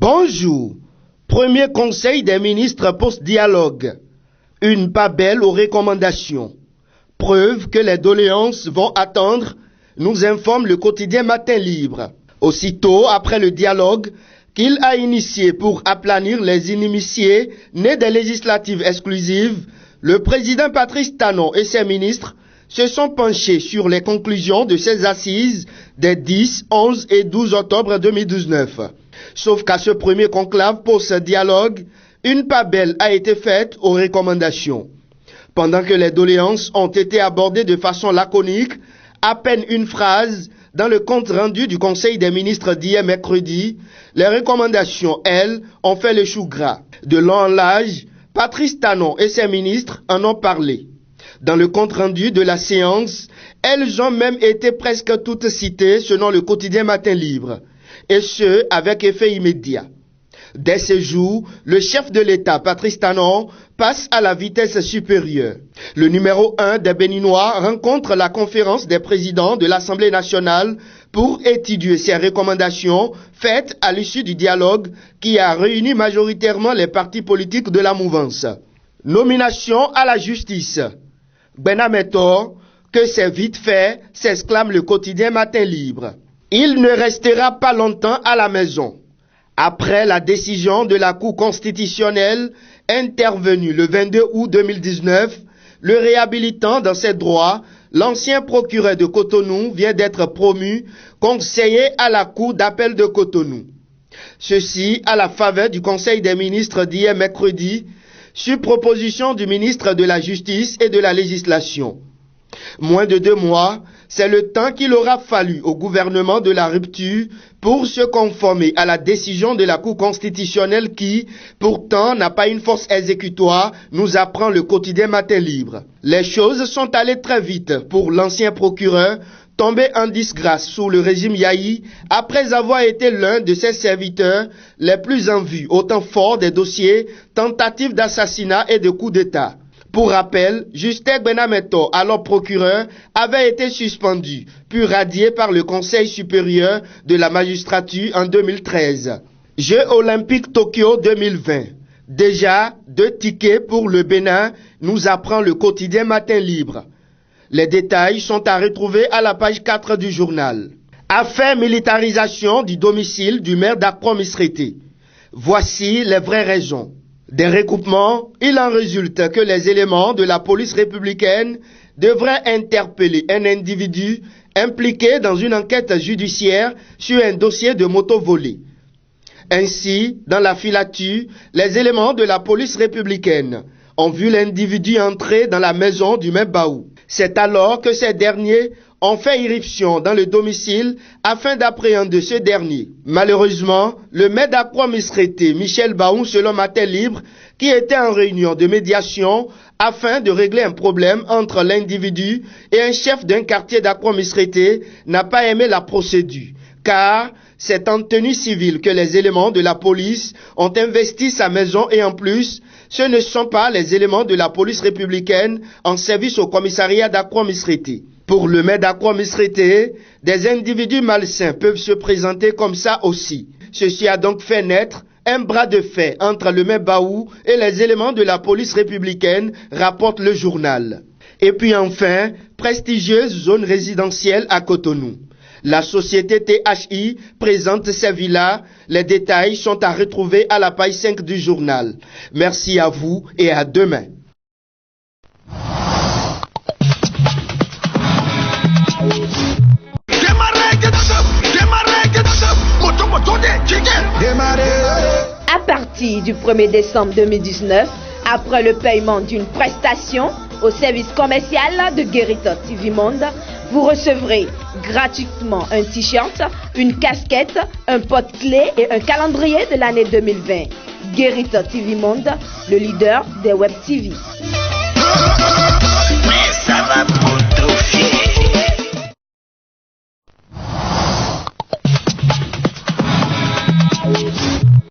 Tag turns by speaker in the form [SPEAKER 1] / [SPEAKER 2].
[SPEAKER 1] Bonjour. Premier conseil des ministres post-dialogue. Une pas belle aux recommandations. Preuve que les doléances vont attendre, nous informe le quotidien Matin Libre. Aussitôt après le dialogue qu'il a initié pour aplanir les inimitiés nées des législatives exclusives, le président Patrice Talon et ses ministres se sont penchés sur les conclusions de ces assises des 10, 11 et 12 octobre 2019. Sauf qu'à ce premier conclave post-dialogue, une pas belle a été faite aux recommandations. Pendant que les doléances ont été abordées de façon laconique, à peine une phrase dans le compte rendu du Conseil des ministres d'hier mercredi, les recommandations, elles, ont fait le chou gras. De long en large, Patrice Talon et ses ministres en ont parlé. Dans le compte rendu de la séance, elles ont même été presque toutes citées selon le quotidien Matin Libre, et ce, avec effet immédiat. Dès ce jour, le chef de l'État, Patrice Talon, passe à la vitesse supérieure. Le numéro 1 des Béninois rencontre la conférence des présidents de l'Assemblée nationale pour étudier ces recommandations faites à l'issue du dialogue qui a réuni majoritairement les partis politiques de la mouvance. Nomination à la justice. Benametor, que c'est vite fait, s'exclame le quotidien Matin Libre. Il ne restera pas longtemps à la maison. Après la décision de la Cour constitutionnelle intervenue le 22 août 2019, le réhabilitant dans ses droits, l'ancien procureur de Cotonou vient d'être promu conseiller à la Cour d'appel de Cotonou. Ceci à la faveur du Conseil des ministres d'hier mercredi, sur proposition du ministre de la Justice et de la Législation. Moins de 2 mois, c'est le temps qu'il aura fallu au gouvernement de la rupture pour se conformer à la décision de la Cour constitutionnelle qui, pourtant, n'a pas une force exécutoire, nous apprend le quotidien Matin Libre. Les choses sont allées très vite pour l'ancien procureur, tombé en disgrâce sous le régime Yahi, après avoir été l'un de ses serviteurs les plus en vue au temps fort des dossiers tentatives d'assassinat et de coup d'État. Pour rappel, Justin Benametor, alors procureur, avait été suspendu, puis radié par le Conseil supérieur de la magistrature en 2013. Jeux olympiques Tokyo 2020. Déjà 2 tickets pour le Bénin, nous apprend le quotidien Matin Libre. Les détails sont à retrouver à la page 4 du journal. Affaire militarisation du domicile du maire d'Akrom-Isrété. Voici les vraies raisons. Des recoupements, il en résulte que les éléments de la police républicaine devraient interpeller un individu impliqué dans une enquête judiciaire sur un dossier de moto volée. Ainsi, dans la filature, les éléments de la police républicaine ont vu l'individu entrer dans la maison du maire Baou. C'est alors que ces derniers ont fait irruption dans le domicile afin d'appréhender ce dernier. Malheureusement, le maire d'Akrom-Isrété, Michel Baou, selon Matin Libre, qui était en réunion de médiation afin de régler un problème entre l'individu et un chef d'un quartier d'Akrom-Isrété, n'a pas aimé la procédure, car c'est en tenue civile que les éléments de la police ont investi sa maison et en plus, ce ne sont pas les éléments de la police républicaine en service au commissariat d'Akrom-Isrété. Pour le maire d'Akrom-Isrété, des individus malsains peuvent se présenter comme ça aussi. Ceci a donc fait naître un bras de fer entre le maire Baou et les éléments de la police républicaine, rapporte le journal. Et puis enfin, prestigieuse zone résidentielle à Cotonou. La société THI présente ses villas. Les détails sont à retrouver à la page 5 du journal. Merci à vous et à demain.
[SPEAKER 2] À partir du 1er décembre 2019, après le paiement d'une prestation au service commercial de Guérita TV Monde, vous recevrez gratuitement un t-shirt, une casquette, un porte-clés et un calendrier de l'année 2020. Guérita TV Monde, le leader des web TV.
[SPEAKER 3] Mais ça va pour tout finir.